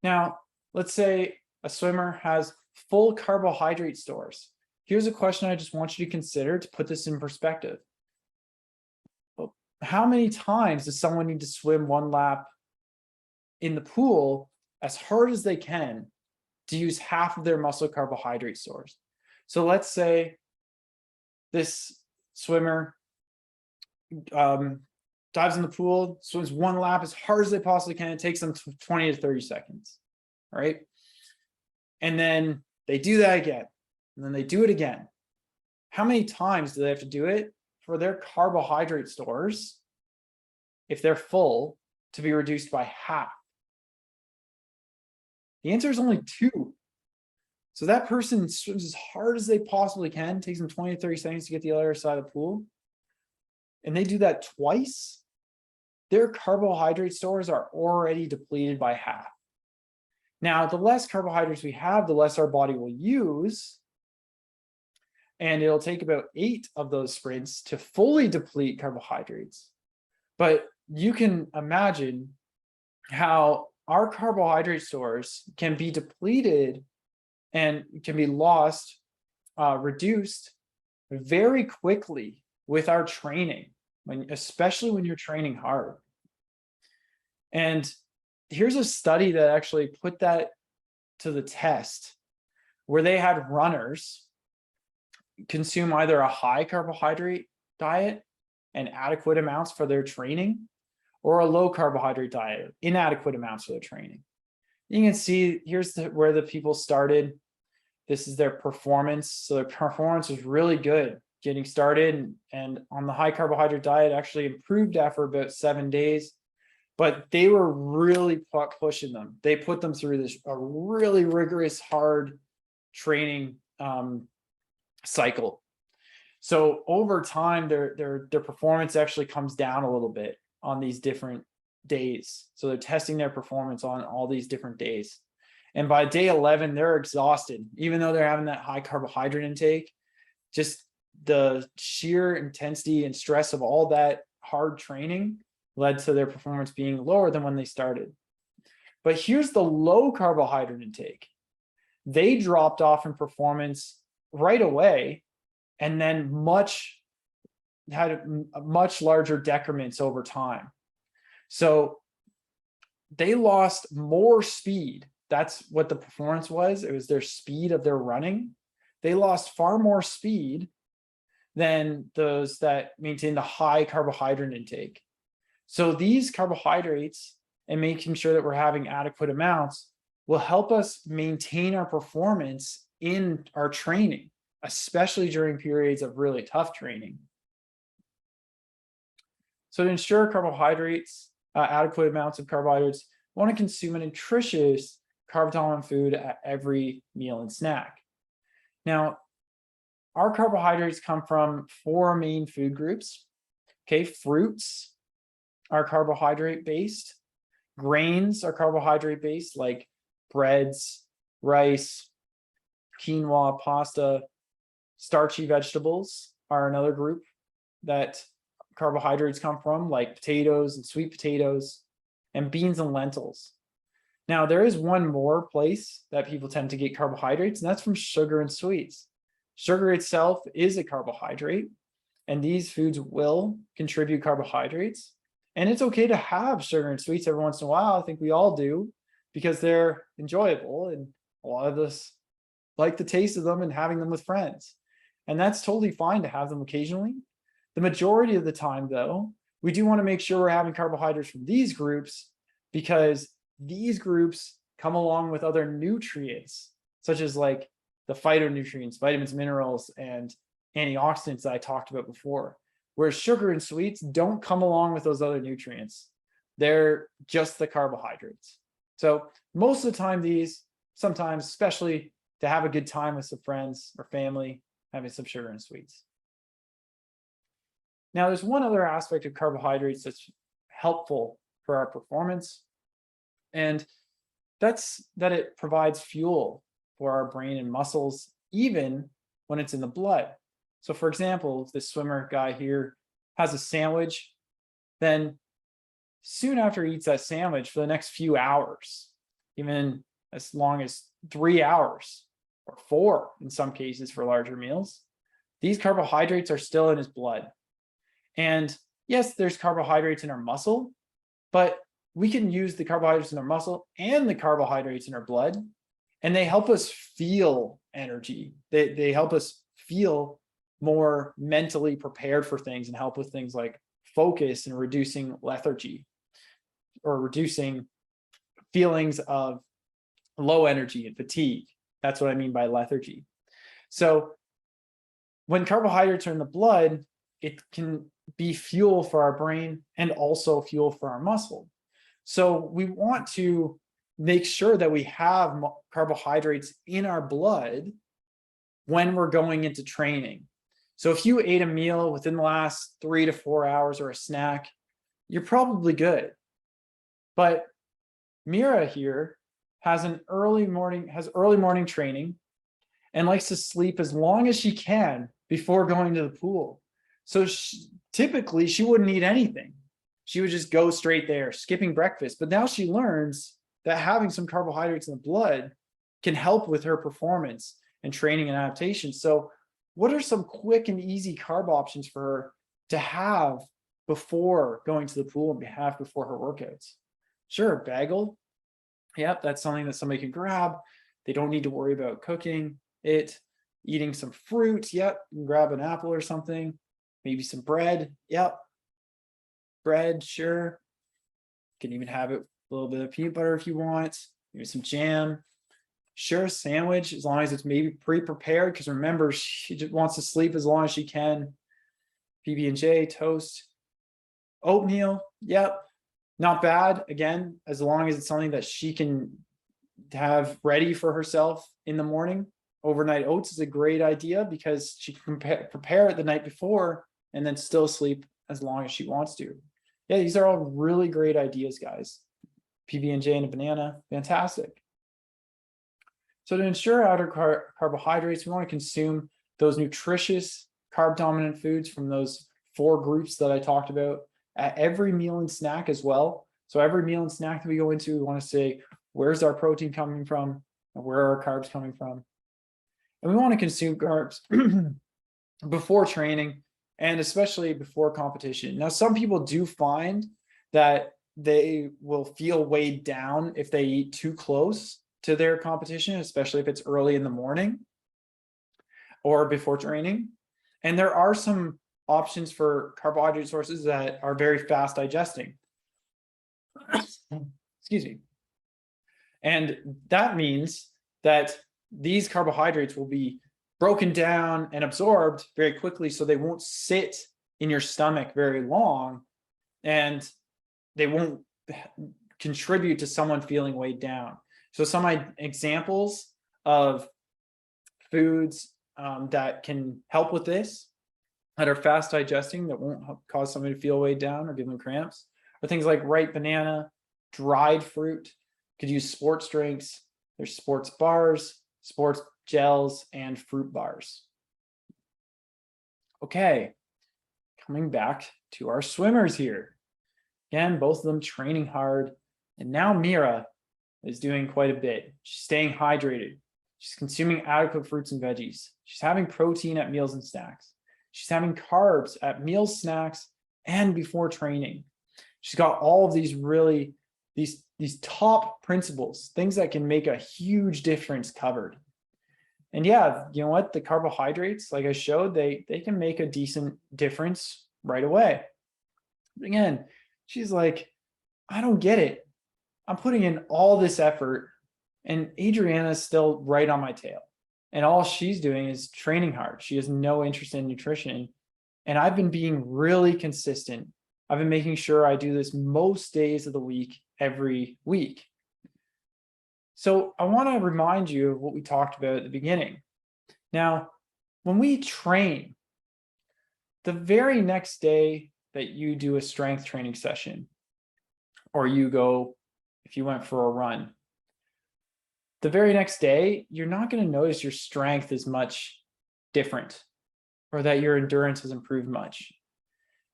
Now, let's say a swimmer has full carbohydrate stores. Here's a question I just want you to consider to put this in perspective. How many times does someone need to swim one lap in the pool as hard as they can to use half of their muscle carbohydrate stores? So let's say this swimmer dives in the pool, swims one lap as hard as they possibly can. It takes them 20 to 30 seconds, all right? And then they do that again, and then they do it again. How many times do they have to do it for their carbohydrate stores, if they're full, to be reduced by half? The answer is only 2. So that person swims as hard as they possibly can, takes them 20 to 30 seconds to get to the other side of the pool, and they do that twice, their carbohydrate stores are already depleted by half. Now, the less carbohydrates we have, the less our body will use, and it'll take about 8 of those sprints to fully deplete carbohydrates. But you can imagine how our carbohydrate stores can be depleted and can be lost, reduced very quickly with our training, especially when you're training hard. And here's a study that actually put that to the test, where they had runners consume either a high carbohydrate diet and adequate amounts for their training, or a low carbohydrate diet, inadequate amounts for their training. You can see here's where the people started. This is their performance. So their performance was really good getting started, and on the high carbohydrate diet actually improved after about 7 days. But they were really pushing them. They put them through this a really rigorous, hard training cycle. So over time, their performance actually comes down a little bit on these different days. So they're testing their performance on all these different days. And by day 11, they're exhausted, even though they're having that high carbohydrate intake. Just the sheer intensity and stress of all that hard training led to their performance being lower than when they started. But here's the low carbohydrate intake. They dropped off in performance right away, and then had much larger decrements over time. So they lost more speed. That's what the performance was. It was their speed of their running. They lost far more speed than those that maintained a high carbohydrate intake. So these carbohydrates and making sure that we're having adequate amounts will help us maintain our performance in our training, especially during periods of really tough training. So to ensure carbohydrates, adequate amounts of carbohydrates, we want to consume a nutritious carb-tolerant food at every meal and snack. Now, our carbohydrates come from 4 main food groups. Okay, fruits are carbohydrate-based. Grains are carbohydrate-based, like breads, rice, quinoa, pasta. Starchy vegetables are another group that carbohydrates come from, like potatoes and sweet potatoes, and beans and lentils. Now, there is one more place that people tend to get carbohydrates, and that's from sugar and sweets. Sugar itself is a carbohydrate, and these foods will contribute carbohydrates. And it's okay to have sugar and sweets every once in a while. I think we all do, because they're enjoyable, and a lot of us like the taste of them and having them with friends. And that's totally fine to have them occasionally. The majority of the time, though, we do want to make sure we're having carbohydrates from these groups, because these groups come along with other nutrients, such as like the phytonutrients, vitamins, minerals, and antioxidants that I talked about before. Whereas sugar and sweets don't come along with those other nutrients. They're just the carbohydrates. So most of the time, sometimes, especially to have a good time with some friends or family, having some sugar and sweets. Now, there's one other aspect of carbohydrates that's helpful for our performance, and that's that it provides fuel for our brain and muscles, even when it's in the blood. So for example, if this swimmer guy here has a sandwich, then soon after he eats that sandwich, for the next few hours, even as long as 3 hours or 4 in some cases for larger meals, these carbohydrates are still in his blood. And yes, there's carbohydrates in our muscle, but we can use the carbohydrates in our muscle and the carbohydrates in our blood, and they help us feel energy. They help us feel more mentally prepared for things and help with things like focus and reducing lethargy, or reducing feelings of low energy and fatigue. That's what I mean by lethargy. So when carbohydrates are in the blood, it can be fuel for our brain and also fuel for our muscle. So we want to make sure that we have carbohydrates in our blood when we're going into training. So if you ate a meal within the last 3 to 4 hours or a snack, you're probably good. But Mira here has early morning training and likes to sleep as long as she can before going to the pool. So typically she wouldn't eat anything. She would just go straight there, skipping breakfast. But now she learns that having some carbohydrates in the blood can help with her performance and training and adaptation. So what are some quick and easy carb options for her to have before going to the pool and have before her workouts? Sure, bagel. Yep, that's something that somebody can grab. They don't need to worry about cooking it. Eating some fruit. Yep, you can grab an apple or something. maybe some bread. Yep. Bread, sure. You can even have it a little bit of peanut butter if you want, maybe some jam. Sure, sandwich, as long as it's maybe pre-prepared, because remember, she just wants to sleep as long as she can. PB&J, toast, oatmeal, yep, not bad. Again, as long as it's something that she can have ready for herself in the morning. Overnight oats is a great idea because she can prepare it the night before and then still sleep as long as she wants to. Yeah, these are all really great ideas, guys. PB&J and a banana, fantastic. So to ensure outer carbohydrates, we want to consume those nutritious carb-dominant foods from those 4 groups that I talked about at every meal and snack as well. So every meal and snack that we go into, we want to say, where's our protein coming from and where are our carbs coming from? And we want to consume carbs before training and especially before competition. Now, some people do find that they will feel weighed down if they eat too close to their competition, especially if it's early in the morning or before training. And there are some options for carbohydrate sources that are very fast digesting. Excuse me. And that means that these carbohydrates will be broken down and absorbed very quickly, so they won't sit in your stomach very long and they won't contribute to someone feeling weighed down. So some examples of foods that can help with this, that are fast digesting, that won't cause somebody to feel weighed down or give them cramps, are things like ripe banana, dried fruit. Could use sports drinks. There's sports bars, sports gels, and fruit bars. Okay, coming back to our swimmers here. Again, both of them training hard. And now Mira is doing quite a bit. She's staying hydrated. She's consuming adequate fruits and veggies. She's having protein at meals and snacks. She's having carbs at meals, snacks, and before training. She's got all of these really, these top principles, things that can make a huge difference covered. And yeah, you know what? The carbohydrates, like I showed, they can make a decent difference right away. But again, she's like, I don't get it. I'm putting in all this effort and Adriana's still right on my tail. And all she's doing is training hard. She has no interest in nutrition. And I've been being really consistent. I've been making sure I do this most days of the week, every week. So I want to remind you of what we talked about at the beginning. Now, when we train, the very next day that you do a strength training session, or you go, if you went for a run, the very next day, you're not going to notice your strength is much different or that your endurance has improved much.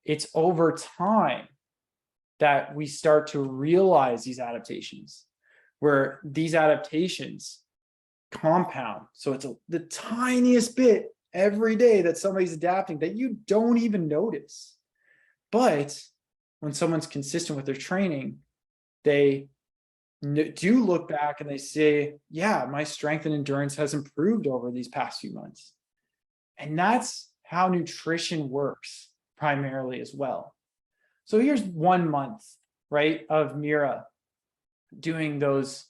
It's over time that we start to realize these adaptations, where these adaptations compound. So it's the tiniest bit every day that somebody's adapting that you don't even notice. But when someone's consistent with their training, they do look back and they say, yeah, my strength and endurance has improved over these past few months. And that's how nutrition works primarily as well. So here's 1 month, right, of Mira doing those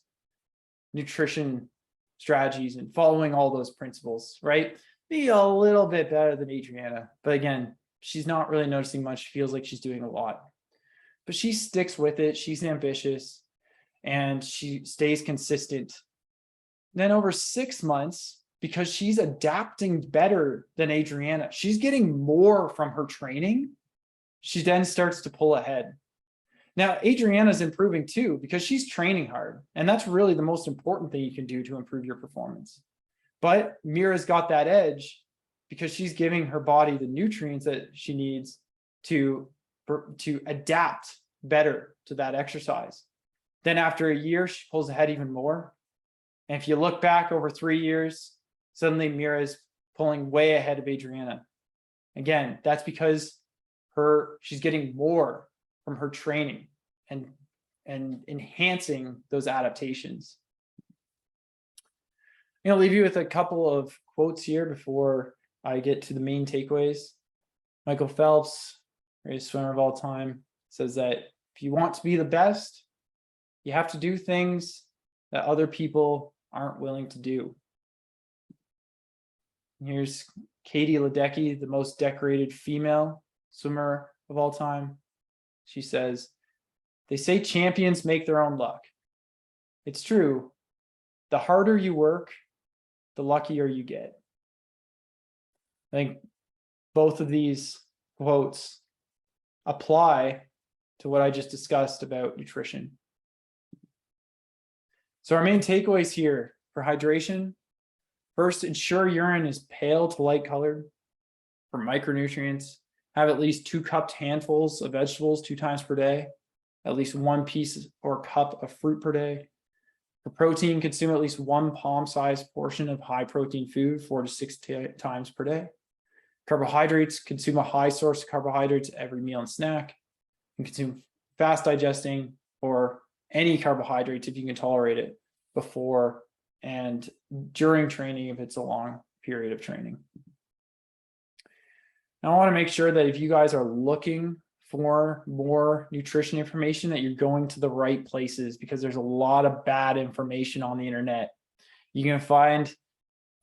nutrition strategies and following all those principles, right? Be a little bit better than Adriana. But again, she's not really noticing much. She feels like she's doing a lot. But she sticks with it. She's ambitious. And she stays consistent. Then over 6 months, because she's adapting better than Adriana, she's getting more from her training, she then starts to pull ahead. Now, Adriana's improving too, because she's training hard. And that's really the most important thing you can do to improve your performance. But Mira's got that edge because she's giving her body the nutrients that she needs to adapt better to that exercise. Then after a year, she pulls ahead even more. And if you look back over 3 years, suddenly Mira is pulling way ahead of Adriana. Again, that's because she's getting more from her training and enhancing those adaptations. I'm going to leave you with a couple of quotes here before I get to the main takeaways. Michael Phelps, greatest swimmer of all time, says that if you want to be the best, you have to do things that other people aren't willing to do. Here's Katie Ledecky, the most decorated female swimmer of all time. She says, they say champions make their own luck. It's true. The harder you work, the luckier you get. I think both of these quotes apply to what I just discussed about nutrition. So our main takeaways here for hydration: first, ensure urine is pale to light colored. For micronutrients, have at least 2 cupped handfuls of vegetables 2 times per day, at least 1 piece or cup of fruit per day. For protein, consume at least 1 palm-sized portion of high-protein food 4 to 6 times per day. Carbohydrates, consume a high source of carbohydrates every meal and snack. And consume fast digesting or any carbohydrates if you can tolerate it before and during training if it's a long period of training. Now, I want to make sure that if you guys are looking for more nutrition information, that you're going to the right places, because there's a lot of bad information on the internet. You can find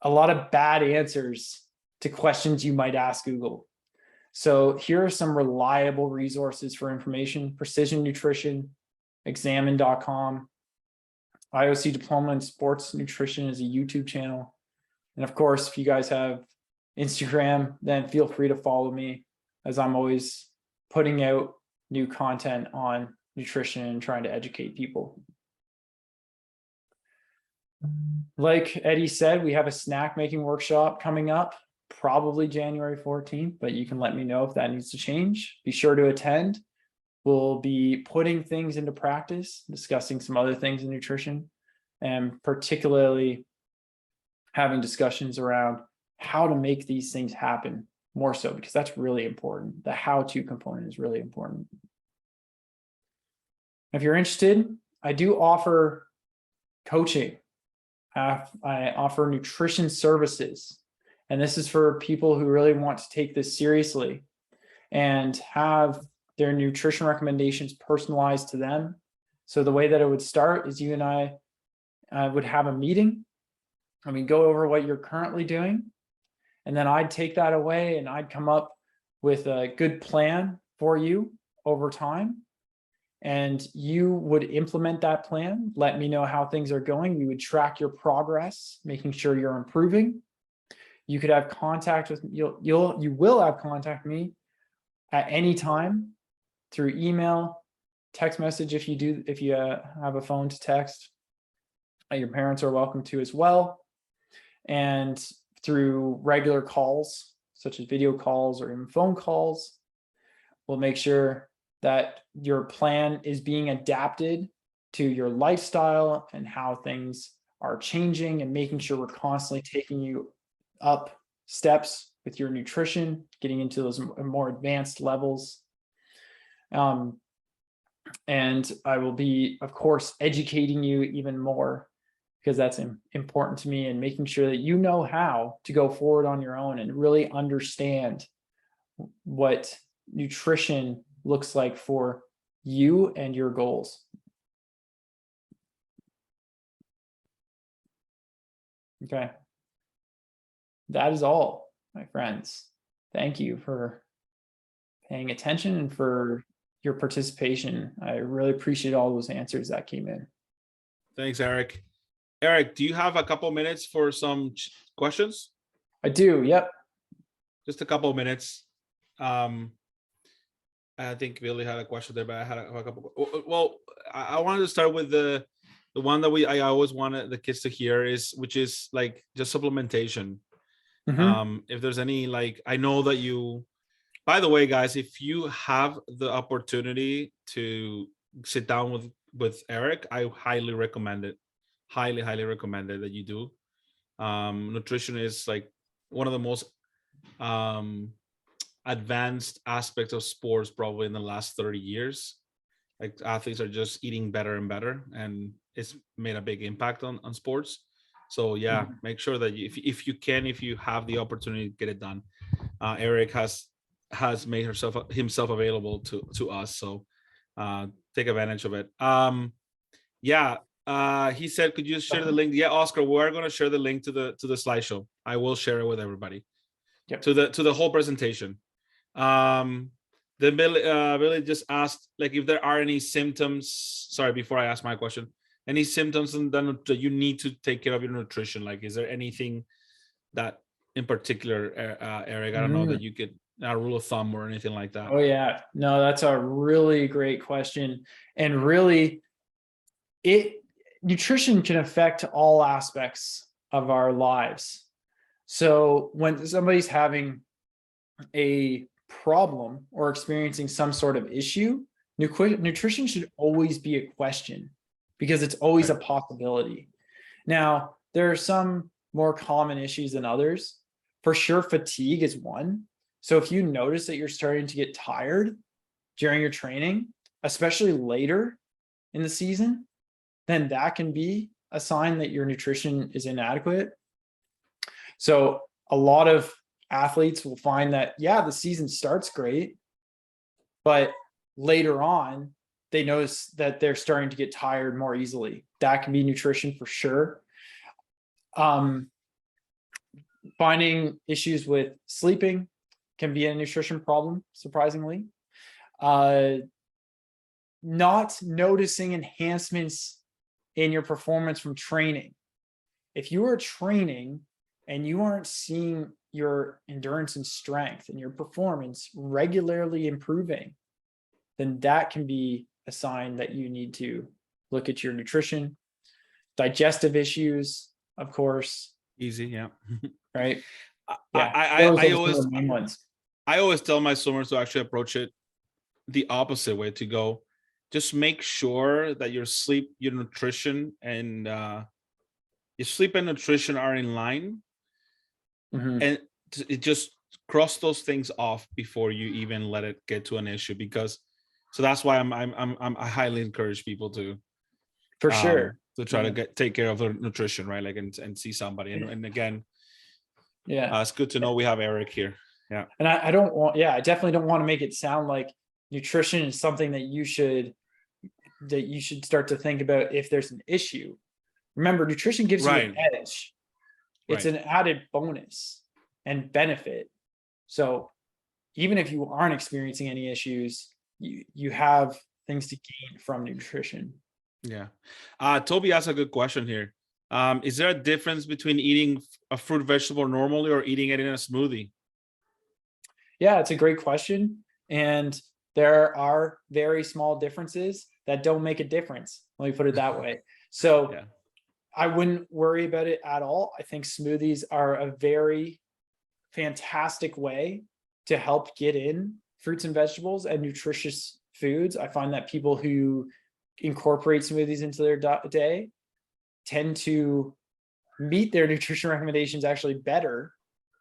a lot of bad answers to questions you might ask Google. So here are some reliable resources for information: Precision Nutrition, Examine.com, IOC Diploma in Sports Nutrition is a YouTube channel. And of course, if you guys have Instagram, then feel free to follow me, as I'm always putting out new content on nutrition and trying to educate people. Like Eddie said, we have a snack making workshop coming up, probably January 14th, but you can let me know if that needs to change. Be sure to attend. We'll be putting things into practice, discussing some other things in nutrition, and particularly having discussions around how to make these things happen more so, because that's really important. The how-to component is really important. If you're interested, I do offer coaching. I offer nutrition services, and this is for people who really want to take this seriously and have their nutrition recommendations personalized to them. So the way that it would start is you and I would have a meeting, and we go over what you're currently doing. And then I'd take that away and I'd come up with a good plan for you over time. And you would implement that plan, let me know how things are going. We would track your progress, making sure you're improving. You could have contact with you will have contact with me at any time through email, text message if you have a phone to text. Your parents are welcome to as well. And through regular calls, such as video calls or even phone calls, we'll make sure that your plan is being adapted to your lifestyle and how things are changing, and making sure we're constantly taking you up steps with your nutrition, getting into those more advanced levels. And I will be, of course, educating you even more, because that's important to me, and making sure that you know how to go forward on your own and really understand what nutrition looks like for you and your goals. Okay. That is all, my friends. Thank you for paying attention and for your participation. I really appreciate all those answers that came in. Thanks, Eric. Eric, do you have a couple minutes for some questions? I do, yep. Just a couple minutes. I think Billy had a question there, but I had a couple. Well, I wanted to start with the one that I always wanted the kids to hear which is like just supplementation. Mm-hmm. If there's any, like, I know that you, by the way, guys, if you have the opportunity to sit down with Eric, I highly recommend it. Highly recommend it that you do. Nutrition is like one of the most advanced aspects of sports probably in the last 30 years. Like, athletes are just eating better and better, and it's made a big impact on sports. So yeah, make sure that if you have the opportunity to get it done. Eric has has made himself available to us. So take advantage of it. Yeah. He said, could you share the link? Yeah, Oscar, we're going to share the link to the slideshow. I will share it with everybody. Yep. To the whole presentation. Then Billy just asked, like, if there are any symptoms. Sorry, before I ask my question, any symptoms and then that you need to take care of your nutrition? Like, is there anything that in particular, Eric? I don't know that you could a rule of thumb or anything like that. Oh yeah, no, that's a really great question, and really, nutrition can affect all aspects of our lives. So when somebody's having a problem or experiencing some sort of issue, nutrition should always be a question because it's always a possibility. Now, there are some more common issues than others. For sure, fatigue is one. So if you notice that you're starting to get tired during your training, especially later in the season, then that can be a sign that your nutrition is inadequate. So a lot of athletes will find that, yeah, the season starts great, but later on, they notice that they're starting to get tired more easily. That can be nutrition for sure. Finding issues with sleeping can be a nutrition problem, surprisingly. Not noticing enhancements in your performance from training. If you are training and you aren't seeing your endurance and strength and your performance regularly improving, then that can be a sign that you need to look at your nutrition. Digestive issues, of course. Easy, yeah. Right. Yeah. I always tell my swimmers to actually approach it the opposite way, to go, just make sure that your sleep, your nutrition, and your sleep and nutrition are in line, and it just cross those things off before you even let it get to an issue. Because so that's why I highly encourage people to, for sure, to try to take care of their nutrition, right? Like, and see somebody, and again, it's good to know we have Eric here. Yeah. And I definitely don't want to make it sound like nutrition is something that you should start to think about if there's an issue. Remember, nutrition gives you an edge. It's an added bonus and benefit. So even if you aren't experiencing any issues, you have things to gain from nutrition. Yeah. Toby asked a good question here. Is there a difference between eating a fruit vegetable normally or eating it in a smoothie? Yeah, it's a great question. And there are very small differences that don't make a difference. Let me put it that way. So I wouldn't worry about it at all. I think smoothies are a very fantastic way to help get in fruits and vegetables and nutritious foods. I find that people who incorporate smoothies into their day tend to meet their nutrition recommendations actually better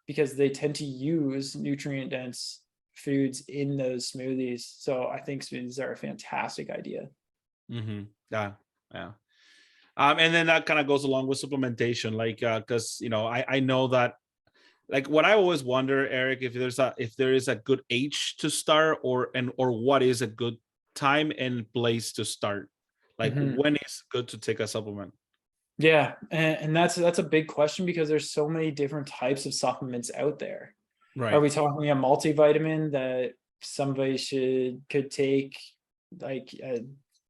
because they tend to use nutrient dense foods in those smoothies. So I think smoothies are a fantastic idea. Yeah. And then that kind of goes along with supplementation, like, because I know that, like, what I always wonder, Eric, if there is a good age to start, or what is a good time and place to start, like when is good to take a supplement? Yeah, and that's a big question because there's so many different types of supplements out there. Right. Are we talking a multivitamin that somebody could take, like,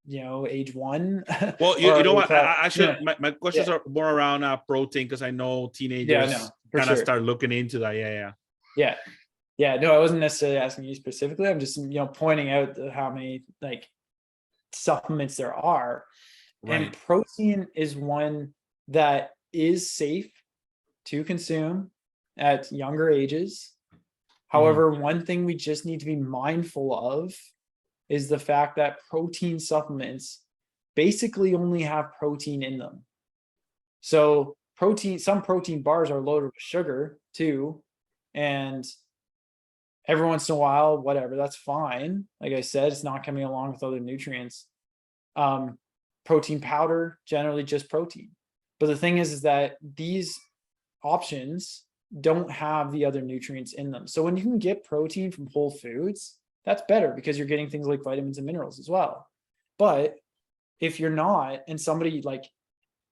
age one? Well, you know what? My questions are more around protein, because I know teenagers kind of start looking into that. Yeah. No, I wasn't necessarily asking you specifically. I'm just pointing out how many supplements there are. Right. And protein is one that is safe to consume at younger ages. However, one thing we just need to be mindful of is the fact that protein supplements basically only have protein in them. So some protein bars are loaded with sugar too. And every once in a while, whatever, that's fine. Like I said, it's not coming along with other nutrients. Protein powder, generally just protein. But the thing is that these options don't have the other nutrients in them. So when you can get protein from whole foods, that's better because you're getting things like vitamins and minerals as well. But if you're not, and somebody like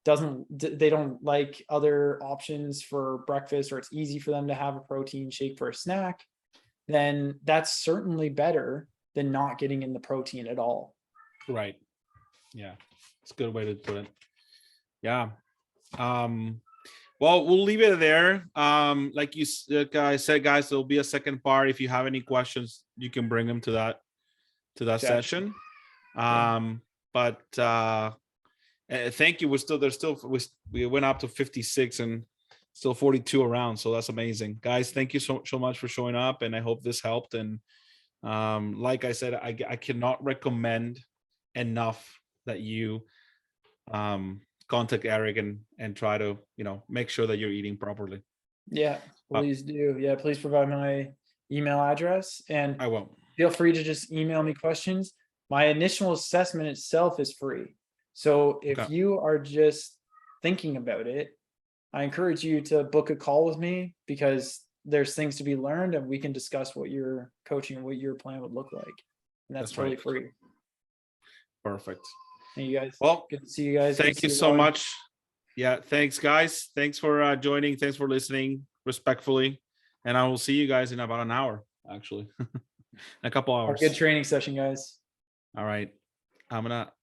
they don't like other options for breakfast, or it's easy for them to have a protein shake for a snack, then that's certainly better than not getting in the protein at all. Right. Yeah. It's a good way to put it. Yeah. Well, we'll leave it there. Like I said, guys, there'll be a second part. If you have any questions, you can bring them to that Okay. session. But thank you. We went up to 56 and still 42 around. So that's amazing, guys. Thank you so much for showing up. And I hope this helped. And like I said, I cannot recommend enough that you contact Eric and try to, make sure that you're eating properly. Yeah, please do. Yeah, please provide my email address, and I won't. feel free to just email me questions. My initial assessment itself is free. So if you are just thinking about it, I encourage you to book a call with me, because there's things to be learned and we can discuss what your coaching and what your plan would look like. And that's totally free. Perfect. Thank you guys. Well, good to see you guys. Thank you so much. Yeah, thanks, guys. Thanks for joining. Thanks for listening respectfully. And I will see you guys in about an hour, actually. In a couple hours. Good training session, guys. All right. I'm gonna